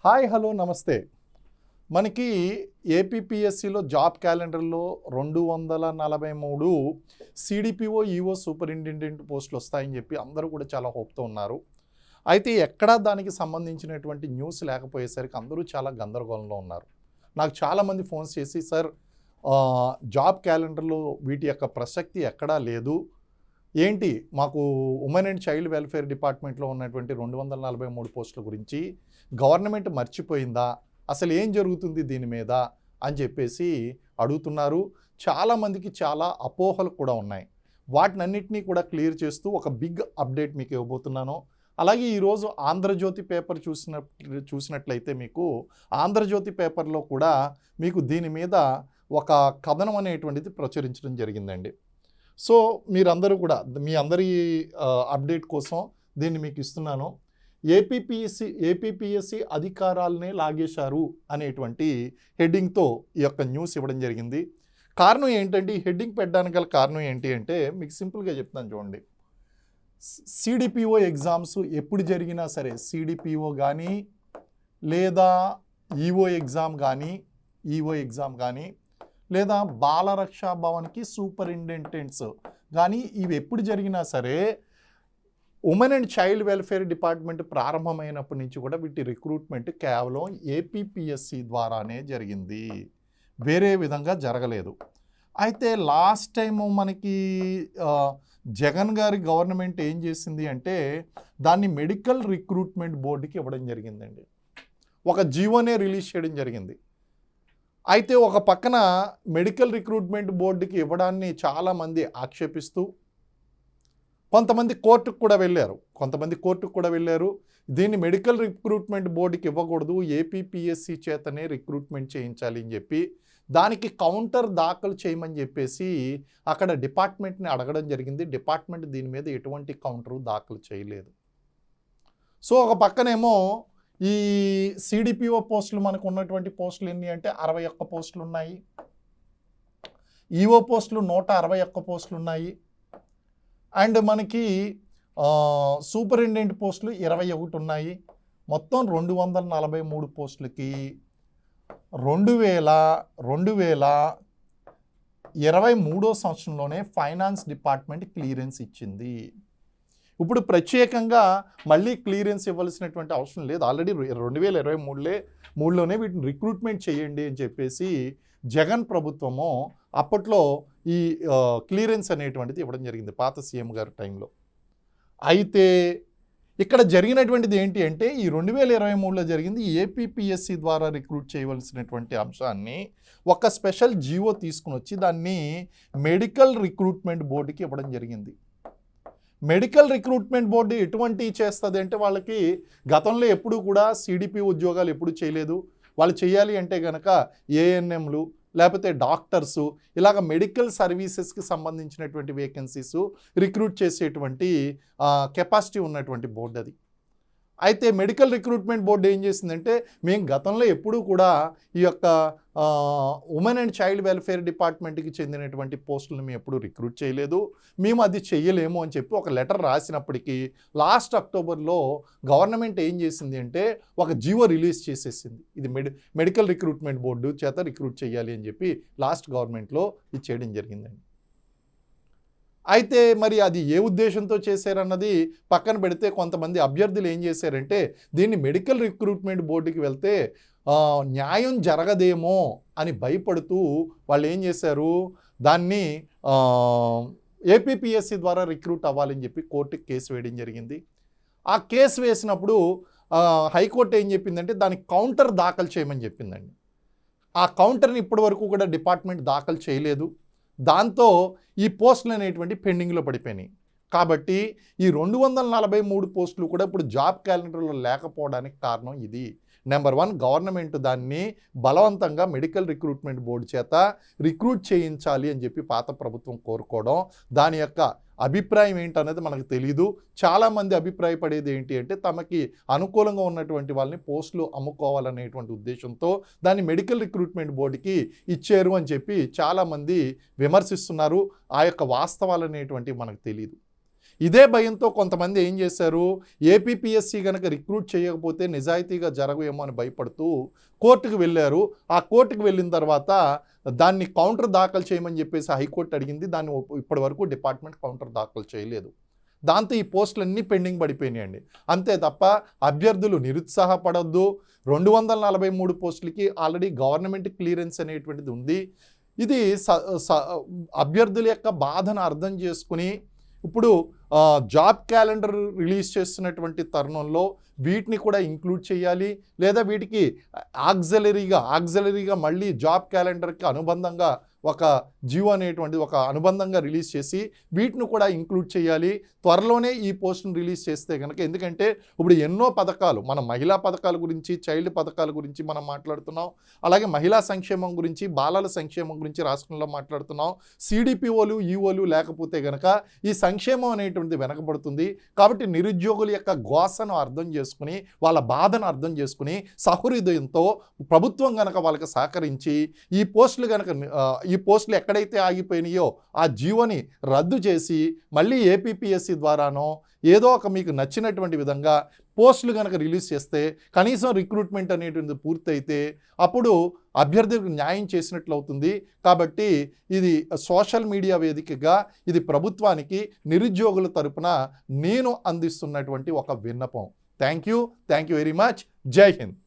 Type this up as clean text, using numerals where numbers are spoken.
Hi hello నమస్తే. మనకి ఏపీపీఎస్సీలో job క్యాలెండర్లో 243 సిడిపిఓ ఈఓ సూపరింటెండెంట్ పోస్టులు వస్తాయని చెప్పి అందరూ కూడా చాలా హోప్తో ఉన్నారు. అయితే ఎక్కడా దానికి సంబంధించినటువంటి న్యూస్ లేకపోయేసరికి అందరూ చాలా గందరగోళంలో ఉన్నారు. నాకు చాలామంది ఫోన్స్ చేసి సార్ జాబ్ క్యాలెండర్లో వీటి యొక్క ప్రసక్తి ఎక్కడా లేదు, ఏంటి మాకు ఉమెన్ అండ్ చైల్డ్ వెల్ఫేర్ డిపార్ట్మెంట్లో ఉన్నటువంటి 243 పోస్టుల గురించి గవర్నమెంట్ మర్చిపోయిందా, అసలు ఏం జరుగుతుంది దీని మీద అని చెప్పేసి అడుగుతున్నారు. చాలామందికి చాలా అపోహలు కూడా ఉన్నాయి. వాటినన్నిటినీ కూడా క్లియర్ చేస్తూ ఒక బిగ్ అప్డేట్ మీకు ఇవ్వబోతున్నాను. అలాగే ఈరోజు ఆంధ్రజ్యోతి పేపర్ చూసినట్లయితే మీకు ఆంధ్రజ్యోతి పేపర్లో కూడా మీకు దీని మీద ఒక కథనం అనేటువంటిది ప్రచురించడం జరిగిందండి. సో మీరందరూ కూడా మీ అందరి అప్డేట్ కోసం దీన్ని మీకు ఇస్తున్నాను. ఏపీపీఎస్సీ అధికారాలనే లాగేశారు అనేటువంటి హెడ్డింగ్తో ఈ యొక్క న్యూస్ ఇవ్వడం జరిగింది. కారణం ఏంటంటే ఈ హెడ్డింగ్ పెట్టడానికి గల కారణం ఏంటి అంటే మీకు సింపుల్గా చెప్తాను చూడండి. సిడిపిఓ ఎగ్జామ్స్ ఎప్పుడు జరిగినా సరే, సిడిపిఓ కానీ లేదా ఈఓ ఎగ్జామ్ కానీ లేదా బాలరక్షా భవన్కి సూపరింటెండెంట్స్ కానీ ఇవి ఎప్పుడు జరిగినా సరే women and child welfare department ప్రారంభమైనప్పటి నుంచి కూడా వీటి రిక్రూట్మెంట్ కేవలం ఏపీపీఎస్సీ ద్వారానే జరిగింది, వేరే విధంగా జరగలేదు. అయితే లాస్ట్ టైము మనకి జగన్ గారి గవర్నమెంట్ ఏం చేసింది అంటే దాన్ని మెడికల్ రిక్రూట్మెంట్ బోర్డుకి ఇవ్వడం జరిగిందండి. ఒక జీవోనే రిలీజ్ చేయడం జరిగింది. అయితే ఒక పక్కన మెడికల్ రిక్రూట్మెంట్ బోర్డుకి ఇవ్వడాన్ని చాలామంది ఆక్షేపిస్తూ కొంతమంది కోర్టుకు కూడా వెళ్ళారు. దీన్ని మెడికల్ రిక్రూట్మెంట్ బోర్డుకి ఇవ్వకూడదు, ఏపీపీఎస్సీ చేతనే రిక్రూట్మెంట్ చేయించాలి అని చెప్పి దానికి కౌంటర్ దాఖలు చేయమని చెప్పేసి అక్కడ డిపార్ట్మెంట్ని అడగడం జరిగింది. డిపార్ట్మెంట్ దీని మీద ఎటువంటి కౌంటరు దాఖలు చేయలేదు. సో ఒక పక్కనేమో ఈ సిడిపిఓ పోస్టులు మనకు ఉన్నటువంటి పోస్టులు ఎన్ని అంటే 61 పోస్టులు ఉన్నాయి. ఈఓ పోస్టులు 161 పోస్టులు ఉన్నాయి. అండ్ మనకి సూపరింటెండెంట్ పోస్టులు 21 ఉన్నాయి. మొత్తం 243 పోస్టులకి 2023 సంవత్సరంలోనే ఫైనాన్స్ డిపార్ట్మెంట్ క్లియరెన్స్ ఇచ్చింది. ఇప్పుడు ప్రత్యేకంగా మళ్ళీ క్లియరెన్స్ ఇవ్వాల్సినటువంటి అవసరం లేదు. ఆల్రెడీ 2023లోనే వీటిని రిక్రూట్మెంట్ చేయండి అని చెప్పేసి జగన్ ప్రభుత్వము అప్పట్లో ఈ క్లియరెన్స్ అనేటువంటిది ఇవ్వడం జరిగింది పాత సీఎం గారి టైంలో. అయితే ఇక్కడ జరిగినటువంటిది ఏంటి అంటే ఈ 2023లో జరిగింది ఏపీపీఎస్సీ ద్వారా రిక్రూట్ చేయవలసినటువంటి అంశాన్ని ఒక స్పెషల్ జీవో తీసుకుని వచ్చి దాన్ని మెడికల్ రిక్రూట్మెంట్ బోర్డుకి ఇవ్వడం జరిగింది. మెడికల్ రిక్రూట్మెంట్ బోర్డు ఎటువంటి చేస్తుంది అంటే వాళ్ళకి గతంలో ఎప్పుడు కూడా సిడిపి ఉద్యోగాలు ఎప్పుడు చేయలేదు. వాళ్ళు చేయాలి అంటే కనుక ఏఎన్ఎంలు లేకపోతే డాక్టర్సు ఇలాగ మెడికల్ సర్వీసెస్కి సంబంధించినటువంటి వేకెన్సీస్ రిక్రూట్ చేసేటువంటి కెపాసిటీ ఉన్నటువంటి బోర్డు అది. అయితే మెడికల్ రిక్రూట్మెంట్ బోర్డు ఏం చేసిందంటే మేము గతంలో ఎప్పుడూ కూడా ఈ యొక్క ఉమెన్ అండ్ చైల్డ్ వెల్ఫేర్ డిపార్ట్మెంట్కి చెందినటువంటి పోస్టులను మేము ఎప్పుడూ రిక్రూట్ చేయలేదు, మేము అది చెయ్యలేము అని చెప్పి ఒక లెటర్ రాసినప్పటికీ లాస్ట్ అక్టోబర్లో గవర్నమెంట్ ఏం చేసింది అంటే ఒక జీవో రిలీజ్ చేసేసింది. ఇది మెడికల్ రిక్రూట్మెంట్ బోర్డు చేత రిక్రూట్ చేయాలి అని చెప్పి లాస్ట్ గవర్నమెంట్లో ఇది చేయడం జరిగిందండి. అయితే మరి అది ఏ ఉద్దేశంతో చేశారన్నది పక్కన పెడితే కొంతమంది అభ్యర్థులు ఏం చేశారంటే దీన్ని మెడికల్ రిక్రూట్మెంట్ బోర్డుకి వెళ్తే న్యాయం జరగదేమో అని భయపడుతూ వాళ్ళు ఏం చేశారు, దాన్ని ఏపీపీఎస్సీ ద్వారా రిక్రూట్ అవ్వాలని చెప్పి కోర్టుకి కేసు వేయడం జరిగింది. ఆ కేసు వేసినప్పుడు హైకోర్టు ఏం చెప్పిందంటే దానికి కౌంటర్ దాఖలు చేయమని చెప్పిందండి. ఆ కౌంటర్ని ఇప్పటి వరకు కూడా డిపార్ట్మెంట్ దాఖలు చేయలేదు. దాంతో ఈ పోస్టులు అనేటువంటి పెండింగ్లో పడిపోయినాయి. కాబట్టి ఈ 243 పోస్టులు కూడా ఇప్పుడు జాబ్ క్యాలెండర్లో లేకపోవడానికి కారణం ఇది. నెంబర్ 1, గవర్నమెంట్ దాన్ని బలవంతంగా మెడికల్ రిక్రూట్మెంట్ బోర్డు చేత రిక్రూట్ చేయించాలి అని చెప్పి పాత ప్రభుత్వం కోరుకోవడం, దాని యొక్క అభిప్రాయం ఏంటనేది మనకు తెలీదు. చాలామంది అభిప్రాయపడేది ఏంటి అంటే తమకి అనుకూలంగా ఉన్నటువంటి వాళ్ళని పోస్టులు అమ్ముకోవాలనేటువంటి ఉద్దేశంతో దాన్ని మెడికల్ రిక్రూట్మెంట్ బోర్డుకి ఇచ్చారు అని చెప్పి చాలామంది విమర్శిస్తున్నారు. ఆ యొక్క వాస్తవాలు అనేటువంటివి మనకు తెలీదు. ఇదే భయంతో కొంతమంది ఏం చేశారు, ఏపీపీఎస్సీ కనుక రిక్రూట్ చేయకపోతే నిజాయితీగా జరగవేమో అని భయపడుతూ కోర్టుకు వెళ్ళారు. ఆ కోర్టుకు వెళ్ళిన తర్వాత దాన్ని కౌంటర్ దాఖలు చేయమని చెప్పేసి హైకోర్టు అడిగింది. దాన్ని ఇప్పటి వరకు డిపార్ట్మెంట్ కౌంటర్ దాఖలు చేయలేదు. దాంతో ఈ పోస్టులన్నీ పెండింగ్ పడిపోయినాయండి. అంతే తప్ప అభ్యర్థులు నిరుత్సాహపడొద్దు. 243 పోస్టులకి ఆల్రెడీ గవర్నమెంట్ క్లియరెన్స్ అనేటువంటిది ఉంది. ఇది అభ్యర్థుల యొక్క బాధను అర్థం చేసుకుని ఇప్పుడు జాబ్ క్యాలెండర్ రిలీజ్ చేస్తున్నటువంటి తరుణంలో వీటిని కూడా ఇంక్లూడ్ చేయాలి, లేదా వీటికి ఆక్సిలరీగా మళ్ళీ జాబ్ క్యాలెండర్కి అనుబంధంగా ఒక జియో అనేటువంటి ఒక అనుబంధంగా రిలీజ్ చేసి వీటిని కూడా ఇంక్లూడ్ చేయాలి. త్వరలోనే ఈ పోస్ట్ను రిలీజ్ చేస్తే కనుక, ఎందుకంటే ఇప్పుడు ఎన్నో పథకాలు, మన మహిళా పథకాల గురించి, చైల్డ్ పథకాల గురించి మనం మాట్లాడుతున్నాం. అలాగే మహిళా సంక్షేమం గురించి, బాలల సంక్షేమం గురించి రాష్ట్రంలో మాట్లాడుతున్నాం. సిడిపిఓలు, ఈఓలు లేకపోతే కనుక ఈ సంక్షేమం అనేటువంటిది వెనకబడుతుంది. కాబట్టి నిరుద్యోగుల యొక్క గోసను అర్థం చేసుకుని, వాళ్ళ బాధను అర్థం చేసుకుని సహృదయంతో ప్రభుత్వం కనుక వాళ్ళకి సహకరించి ఈ పోస్టులు ఎక్కడైతే ఆగిపోయినాయో ఆ జీవోని రద్దు చేసి మళ్ళీ ఏపీపీఎస్సీ ద్వారానో ఏదో ఒక మీకు నచ్చినటువంటి విధంగా పోస్టులు కనుక రిలీజ్ చేస్తే కనీసం రిక్రూట్మెంట్ అనేటువంటిది పూర్తయితే అప్పుడు అభ్యర్థులకు న్యాయం చేసినట్లు అవుతుంది. కాబట్టి ఇది సోషల్ మీడియా వేదికగా ఇది ప్రభుత్వానికి నిరుద్యోగుల తరపున నేను అందిస్తున్నటువంటి ఒక విన్నపం. Thank you very much. జై హింద్.